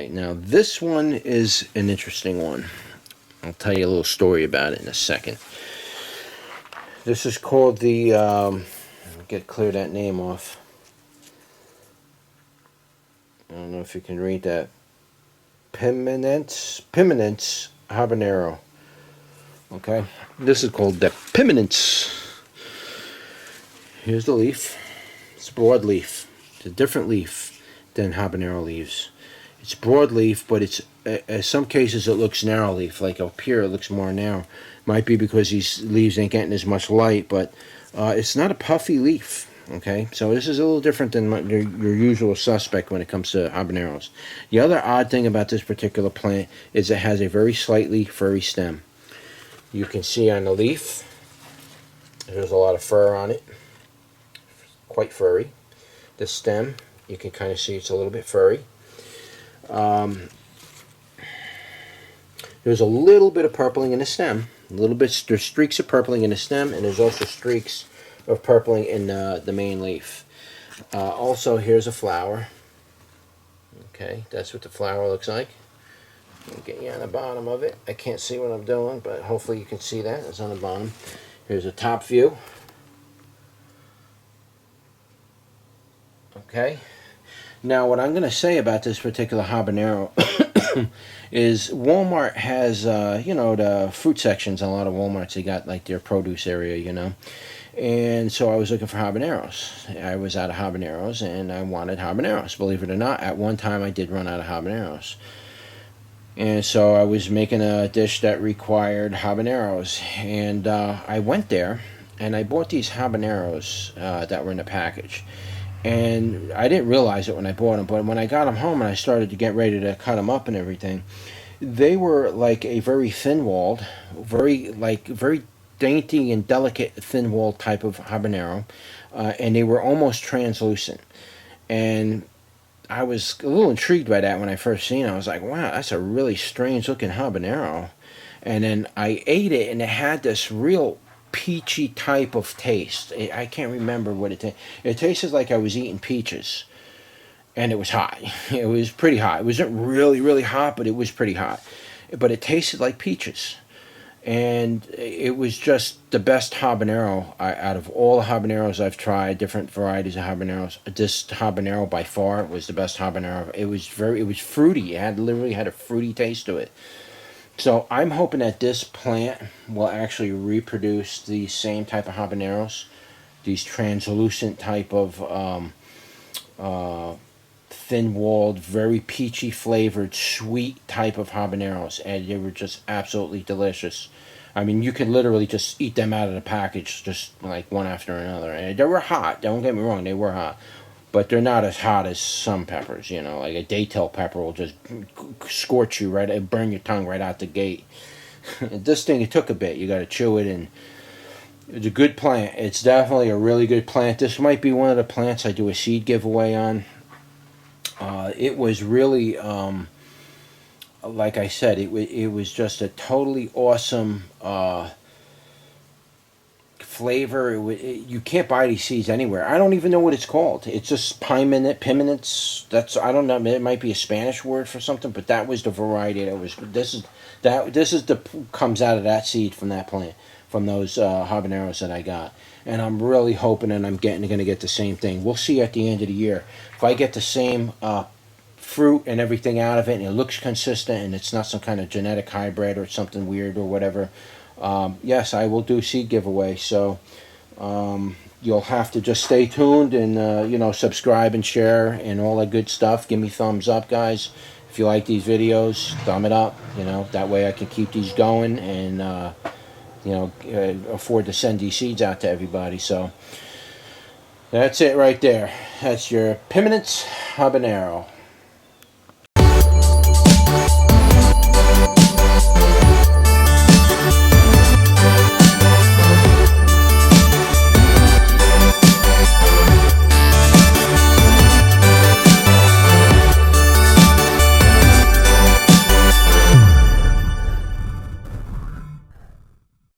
Okay, now this one is an interesting one. I'll tell you a little story about it in a second. This is called the, clear that name off. I don't know if you can read that. Piments Habanero. Okay, this is called the Piments. Here's the leaf. It's a broad leaf. It's a different leaf than habanero leaves. It's broad leaf, but it's in some cases it looks narrow leaf. Like up here, it looks more narrow. Might be because these leaves ain't getting as much light, but it's not a puffy leaf. Okay, so this is a little different than your usual suspect when it comes to habaneros. The other odd thing about this particular plant is it has a very slightly furry stem. You can see on the leaf, there's a lot of fur on it. Quite furry. The stem, you can kind of see it's a little bit furry. There's a little bit of purpling in the stem. There's streaks of purpling in the stem, and there's also streaks of purpling in the main leaf. Also, here's a flower. Okay, that's what the flower looks like. Let me get you on the bottom of it. I can't see what I'm doing, but hopefully you can see that. It's on the bottom. Here's a top view. Okay. Now, what I'm going to say about this particular habanero is Walmart has, you know, the fruit sections. A lot of Walmarts, they got like their produce area, you know. And so I was looking for habaneros. I was out of habaneros, and I wanted habaneros. Believe it or not, at one time I did run out of habaneros. And so I was making a dish that required habaneros. And I went there, and I bought these habaneros that were in the package. And I didn't realize it when I bought them, but when I got them home and I started to get ready to cut them up and everything, they were like a very thin-walled, very dainty and delicate thin-walled type of habanero, and they were almost translucent. And I was a little intrigued by that when I first seen it. I was like, wow, that's a really strange-looking habanero. And then I ate it, and it had this real peachy type of taste. I can't remember what it tasted. It tasted like I was eating peaches, and it was hot. It was pretty hot. It wasn't really, really hot, but it was pretty hot. But it tasted like peaches, and it was just the best habanero out of all the habaneros I've tried. Different varieties of habaneros. This habanero by far was the best habanero. It was fruity. It literally had a fruity taste to it. So I'm hoping that this plant will actually reproduce the same type of habaneros, these translucent type of thin-walled, very peachy flavored, sweet type of habaneros, and they were just absolutely delicious. I mean, you could literally just eat them out of the package, just like one after another. And they were hot. Don't get me wrong, they were hot. But they're not as hot as some peppers, you know. Like a daytail pepper will just scorch you right, and burn your tongue right out the gate. This thing, it took a bit. You got to chew it, and it's a good plant. It's definitely a really good plant. This might be one of the plants I do a seed giveaway on. It was really, like I said, it was just a totally awesome flavor. You can't buy these seeds anywhere. I don't even know what it's called. It's just piments. I don't know. It might be a Spanish word for something, but that was the variety that was. This is the comes out of that seed from that plant, from those habaneros that I got. And I'm really hoping, and I'm going to get the same thing. We'll see at the end of the year if I get the same fruit and everything out of it, and it looks consistent, and it's not some kind of genetic hybrid or something weird or whatever. Yes, I will do seed giveaway, so you'll have to just stay tuned and you know, subscribe and share and all that good stuff. Give me thumbs up, guys. If you like these videos, thumb it up. You know, that way I can keep these going and you know, afford to send these seeds out to everybody. So that's it right there. That's your Piments Habanero.